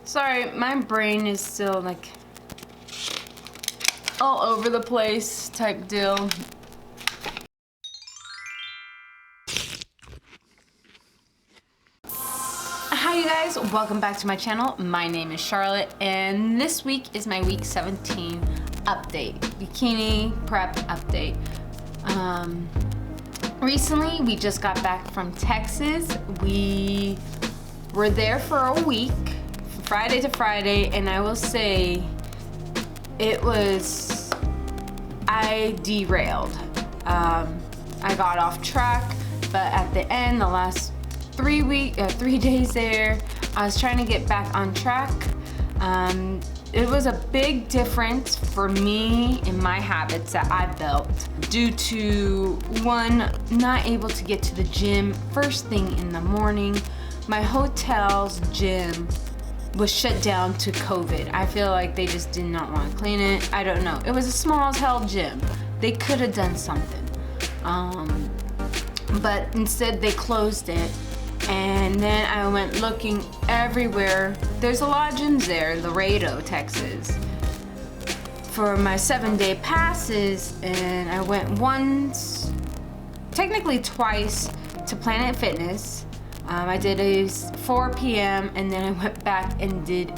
Sorry, my brain is still like all over the place type deal. Hi you guys, welcome back to my channel. My name is Charlotte and this week is my week 17 update, bikini prep update. Recently we just got back from Texas. We were there for a week, Friday to Friday, and I will say I derailed. I got off track, but at the end, the last 3 days there, I was trying to get back on track. It was a big difference for me in my habits that I built due to, one, not able to get to the gym first thing in the morning. My hotel's gym was shut down to COVID. I feel like they just did not want to clean it. I don't know. It was a small as hell gym. They could have done something. But instead they closed it. And then I went looking everywhere. There's a lot of gyms there, Laredo, Texas, for my 7-day passes, and I went once, technically twice, to Planet Fitness. I did a 4 p.m. and then I went back and did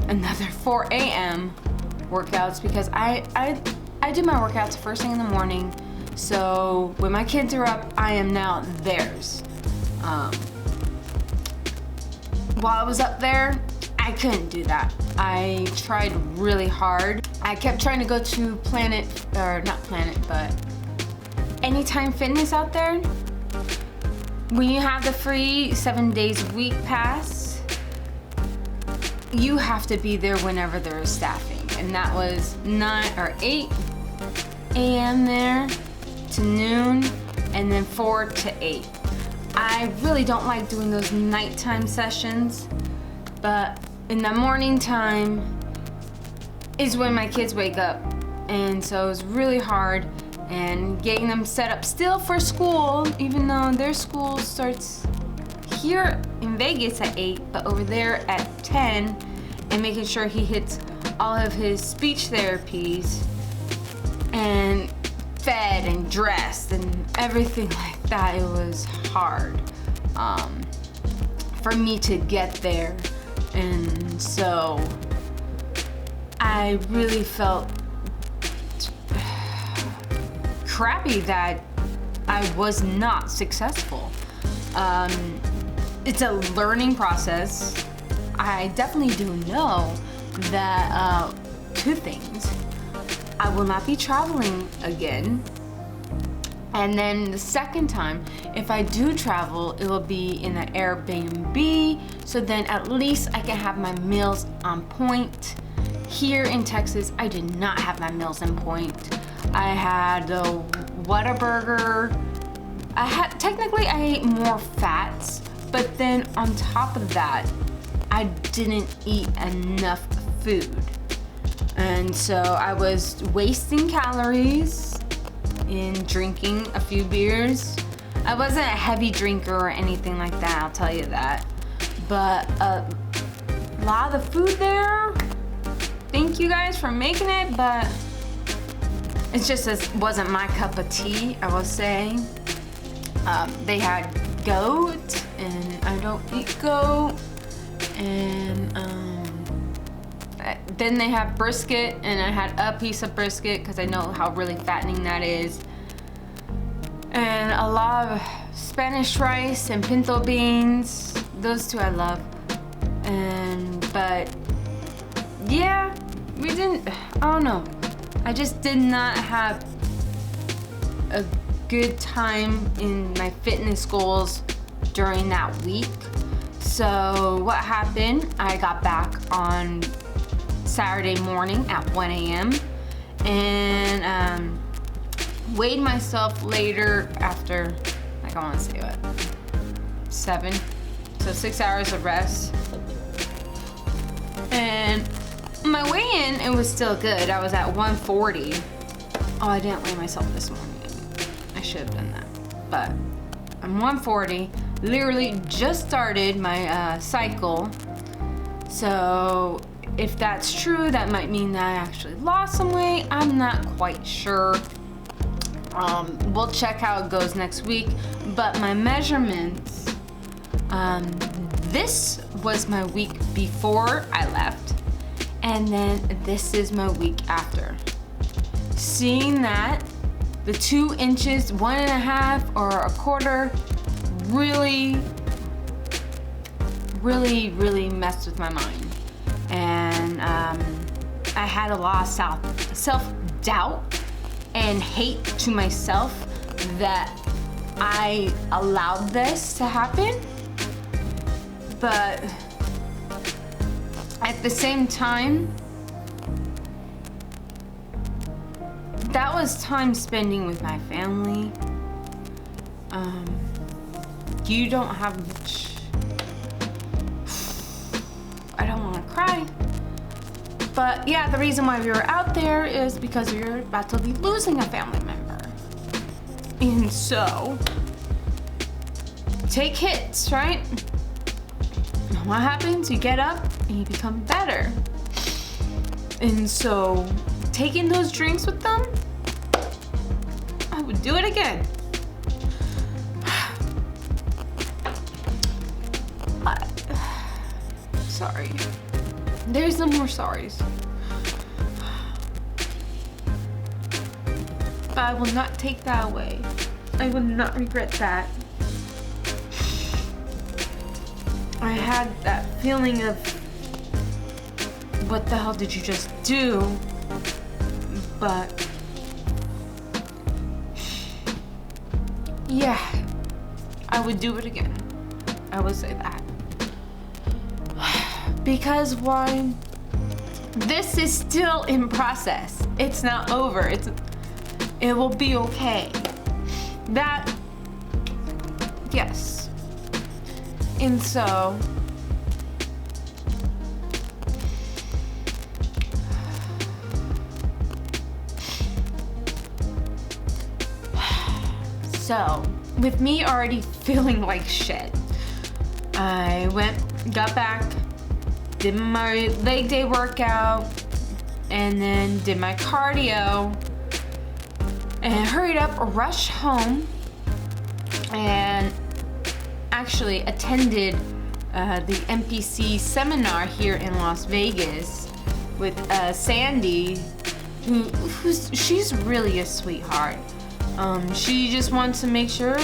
another 4 a.m. workouts because I do my workouts first thing in the morning. So when my kids are up, I am now theirs. While I was up there, I couldn't do that. I tried really hard. I kept trying to go to Anytime Fitness out there. When you have the free 7 days a week pass, you have to be there whenever there is staffing. And that was 8 a.m. there to noon, and then 4 to 8. I really don't like doing those nighttime sessions, but in the morning time is when my kids wake up, and so it was really hard. And getting them set up still for school, even though their school starts here in Vegas at 8, but over there at 10, and making sure he hits all of his speech therapies and fed and dressed and everything like that. It was hard for me to get there, and so I really felt crappy that I was not successful. It's a learning process. I definitely do know that 2 things. I will not be traveling again. And then the second time, if I do travel, it will be in an Airbnb, so then at least I can have my meals on point. Here in Texas, I did not have my meals on point. I had a Whataburger. Technically I ate more fats, but then on top of that, I didn't eat enough food. And so I was wasting calories in drinking a few beers. I wasn't a heavy drinker or anything like that, I'll tell you that. But a lot of the food there, thank you guys for making it, but it just wasn't my cup of tea, I will say. They had goat, and I don't eat goat. And then they have brisket, and I had a piece of brisket because I know how really fattening that is. And a lot of Spanish rice and pinto beans. Those 2 I love. But yeah, we didn't, I don't know. I just did not have a good time in my fitness goals during that week. So what happened, I got back on Saturday morning at 1 a.m. and weighed myself later after, like, I want to say 7, so 6 hours of rest. And my weigh-in, it was still good. I was at 140. Oh, I didn't weigh myself this morning. I should have done that. But I'm 140. literally just started my cycle. So if that's true, that might mean that I actually lost some weight. I'm not quite sure. We'll check how it goes next week. But my measurements, this was my week before I left, and then this is my week after. Seeing that, the 2 inches, 1.5 or a quarter, really messed with my mind. And I had a lot of self-doubt and hate to myself that I allowed this to happen. But at the same time, that was time spending with my family. You don't have much. I don't want to cry. But yeah, the reason why we were out there is because we were about to be losing a family member. And so, take hits, right? And what happens? You get up and you become better. And so, taking those drinks with them, I would do it again. Sorry. There's no more sorries. But I will not take that away. I will not regret that. I had that feeling of, what the hell did you just do? But yeah, I would do it again. I would say that. Because why? This is still in process. It's not over. It will be okay. That, yes. And so, with me already feeling like shit, I got back, did my leg day workout, and then did my cardio, and hurried up, rushed home, and actually attended the NPC Seminar here in Las Vegas with Sandy, she's really a sweetheart. She just wants to make sure,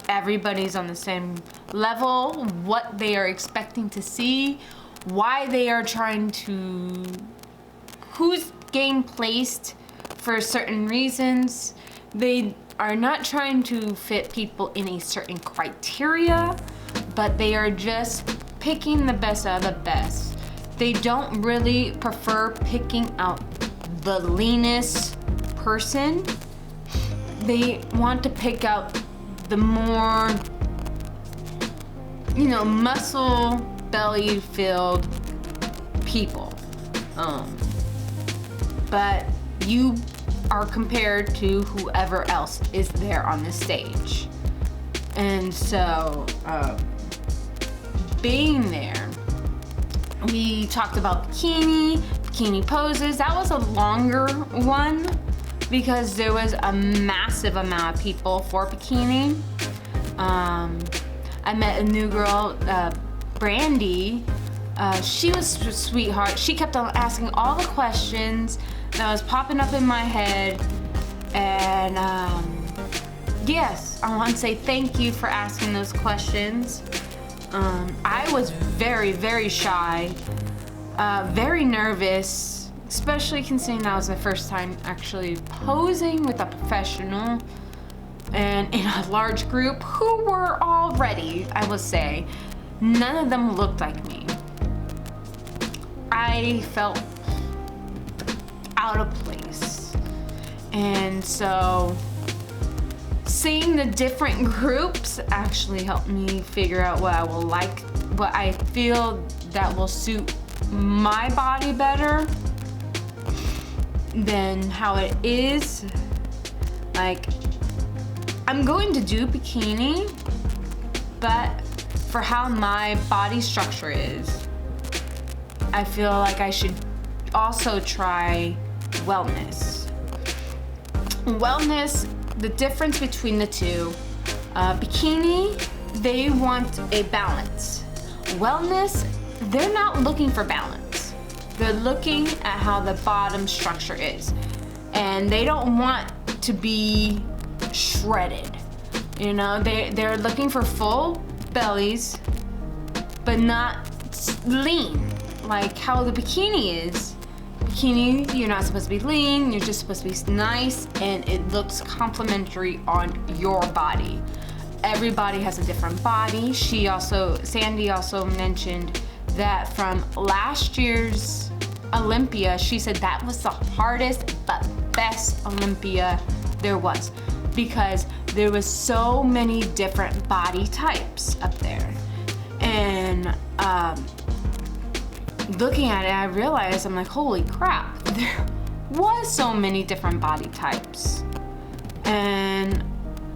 everybody's on the same level, what they are expecting to see, why they are trying to, who's getting placed for certain reasons. They are not trying to fit people in a certain criteria, but they are just picking the best out of the best. They don't really prefer picking out the leanest person. They want to pick out the more, muscle belly filled people. But you are compared to whoever else is there on the stage. And so, being there, we talked about bikini poses. That was a longer one because there was a massive amount of people for bikini. I met a new girl, Brandy. She was a sweetheart. She kept on asking all the questions that was popping up in my head. And yes, I want to say thank you for asking those questions. I was very, very shy, very nervous, especially considering that was my first time actually posing with a professional and in a large group who were all ready, I will say. None of them looked like me. I felt out of place. And so seeing the different groups actually helped me figure out what I will like, what I feel that will suit my body better than how it is. I'm going to do bikini, but for how my body structure is, I feel like I should also try wellness. Wellness, the difference between the two, bikini, they want a balance. Wellness, they're not looking for balance. They're looking at how the bottom structure is. And they don't want to be shredded. You know, they're looking for full bellies, but not lean, like how the bikini is. Bikini, you're not supposed to be lean, you're just supposed to be nice, and it looks complimentary on your body. Everybody has a different body. Sandy also mentioned that from last year's Olympia, she said that was the hardest but best Olympia there was, because there was so many different body types up there. And looking at it, I realized, I'm like, holy crap, there was so many different body types. And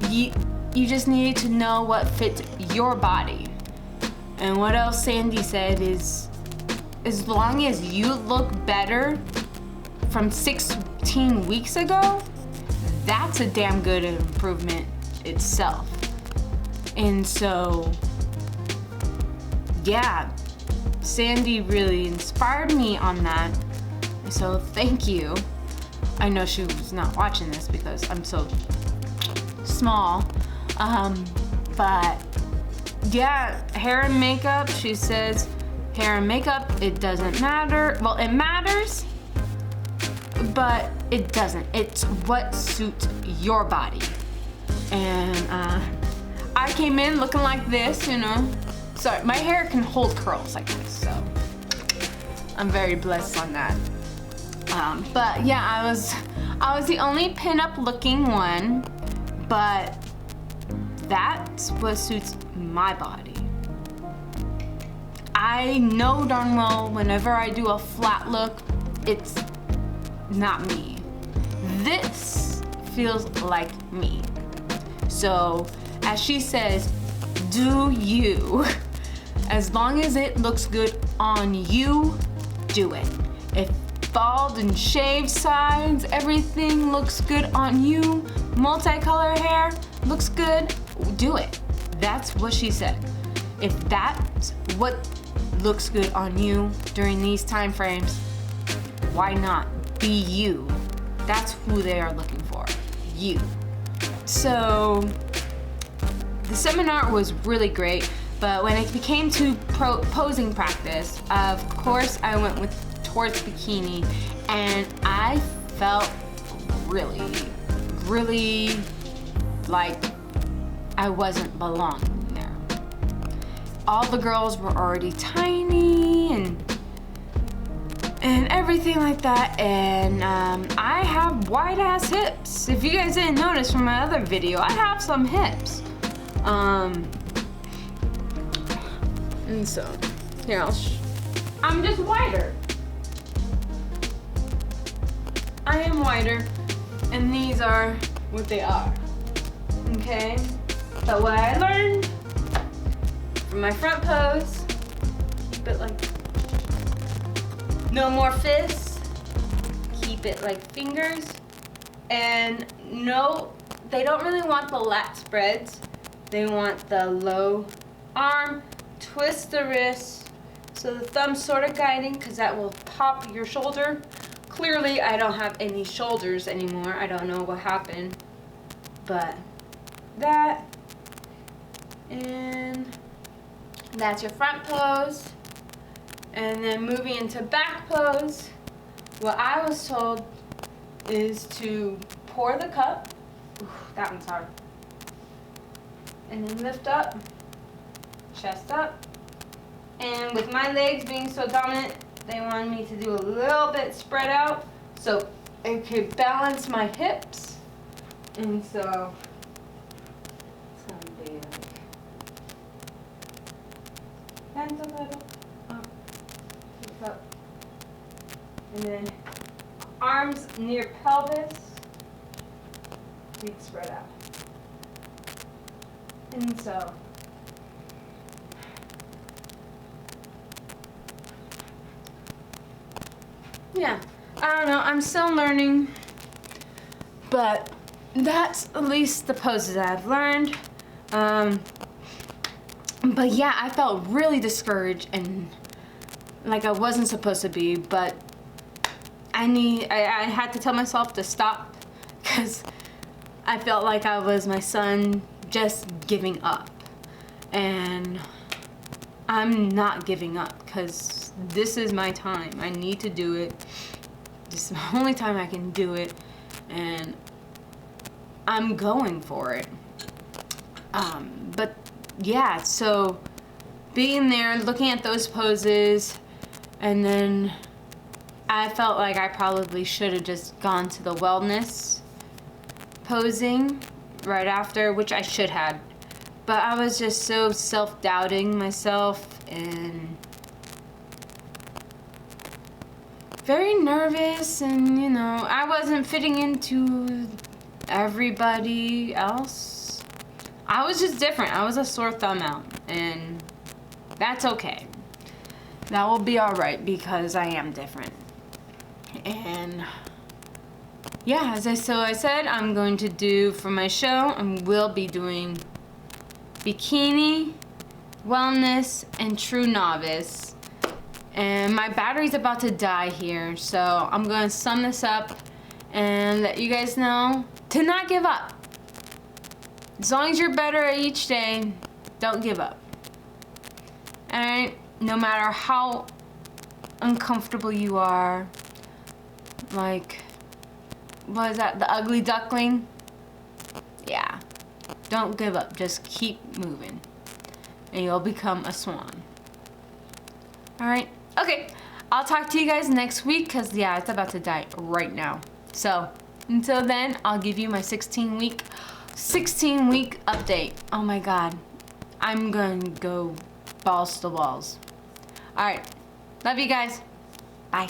you just needed to know what fits your body. And what else Sandy said is, as long as you look better from 16 weeks ago, that's a damn good improvement itself. And so, yeah, Sandy really inspired me on that. So thank you. I know she was not watching this because I'm so small. But yeah, hair and makeup, she says hair and makeup, it doesn't matter. Well, it matters, but it doesn't. It's what suits your body. And I came in looking like this, you know. Sorry, my hair can hold curls like this, so I'm very blessed on that. But yeah, I was the only pin-up looking one, but that's what suits my body. I know darn well whenever I do a flat look, it's not me. This feels like me. So, as she says, do you. As long as it looks good on you, do it. If bald and shaved sides, everything looks good on you, multicolor hair looks good, do it. That's what she said. If that's what looks good on you during these time frames, why not be you? That's who they are looking for, you. So the seminar was really great, but when it came to posing practice, of course I went towards bikini, and I felt really like I wasn't belonging there. All the girls were already tiny and everything like that, and I have wide ass hips. If you guys didn't notice from my other video, I have some hips. And so, here, I'm just wider. I am wider, and these are what they are, okay? But what I learned from my front pose, keep it like, no more fists, keep it like fingers, and no, they don't really want the lat spreads, they want the low arm, twist the wrist, so the thumb's sort of guiding, because that will pop your shoulder. Clearly, I don't have any shoulders anymore. I don't know what happened, but that, and that's your front pose. And then moving into back pose, what I was told is to pour the cup. Ooh, that one's hard. And then lift up, chest up. And with my legs being so dominant, they wanted me to do a little bit spread out so it could balance my hips. And so it's gonna be like hands a little up, lift up, and then arms near pelvis, feet spread out. And so yeah, I don't know, I'm still learning, but that's at least the poses that I've learned. But yeah, I felt really discouraged and like I wasn't supposed to be, but I had to tell myself to stop because I felt like I was my son just giving up. And I'm not giving up because this is my time. I need to do it. This is the only time I can do it, and I'm going for it. But yeah, so being there, looking at those poses, and then I felt like I probably should have just gone to the wellness posing right after, which I should have. But I was just so self-doubting myself and very nervous, and you know, I wasn't fitting into everybody else. I was just different. I was a sore thumb out, and that's okay. That will be alright because I am different. And yeah, as I said, I'm going to do for my show, I will be doing Bikini, Wellness, and True Novice. And my battery's about to die here, so I'm going to sum this up and let you guys know to not give up. As long as you're better each day, don't give up. Alright? No matter how uncomfortable you are, like, what is that, the ugly duckling? Yeah. Don't give up. Just keep moving. And you'll become a swan. Alright? Okay. I'll talk to you guys next week because, yeah, it's about to die right now. So, until then, I'll give you my 16-week update. Oh my god. I'm going to go balls to walls. Alright. Love you guys. Bye.